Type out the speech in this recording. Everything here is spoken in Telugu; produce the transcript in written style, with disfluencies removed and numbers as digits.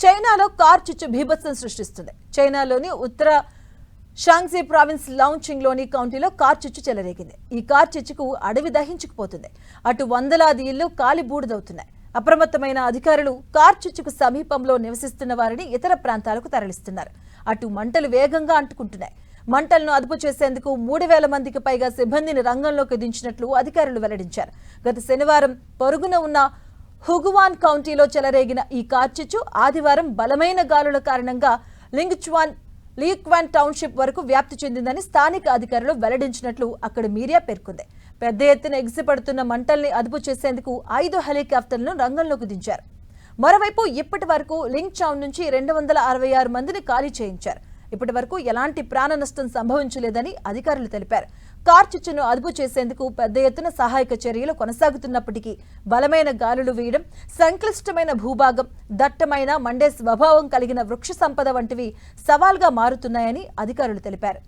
చైనాలో కార్ చిచ్చు బీభత్సం సృష్టిస్తుంది. చైనాలోని ఉత్తర షాంగ్జీ ప్రావిన్స్ లాంచింగ్లోని కౌంటీలో కార్ చిచ్చు చెలరేగింది. ఈ కార్ చిచ్చుకు అడవి దహించుకుపోతుంది. అటు వందలాది ఇళ్లు కాలి బూడిదవుతున్నాయి. అప్రమత్తమైన అధికారులు కార్ చిచ్చుకు సమీపంలో నివసిస్తున్న వారిని ఇతర ప్రాంతాలకు తరలిస్తున్నారు. అటు మంటలు వేగంగా అంటుకుంటున్నాయి. మంటలను అదుపు చేసేందుకు 3000 మందికి పైగా సిబ్బందిని రంగంలోకి దించినట్లు అధికారులు వెల్లడించారు. గత శనివారం పొరుగున ఉన్న హుగువాన్ కౌంటీలో చెలరేగిన ఈ కార్చిచ్చు ఆదివారం బలమైన గాలుల కారణంగా లీక్వాన్ టౌన్షిప్ వరకు వ్యాప్తి చెందిందని స్థానిక అధికారులు వెల్లడించినట్లు అక్కడి మీడియా పేర్కొంది. పెద్ద ఎత్తున ఎగిసిపడుతున్న మంటల్ని అదుపు చేసేందుకు 5 హెలికాప్టర్లను రంగంలోకి దించారు. మరోవైపు ఇప్పటి వరకు లింగ్చౌన్ నుంచి 266 మందిని ఖాళీ చేయించారు. ఇప్పటి వరకు ఎలాంటి ప్రాణ నష్టం సంభవించలేదని అధికారులు తెలిపారు. కార్చిచ్చును అదుపు చేసేందుకు పెద్ద ఎత్తున సహాయక చర్యలు కొనసాగుతున్నప్పటికీ బలమైన గాలులు వీయడం, సంక్లిష్టమైన భూభాగం, దట్టమైన మండే స్వభావం కలిగిన వృక్ష సంపద వంటివి సవాల్గా మారుతున్నాయని అధికారులు తెలిపారు.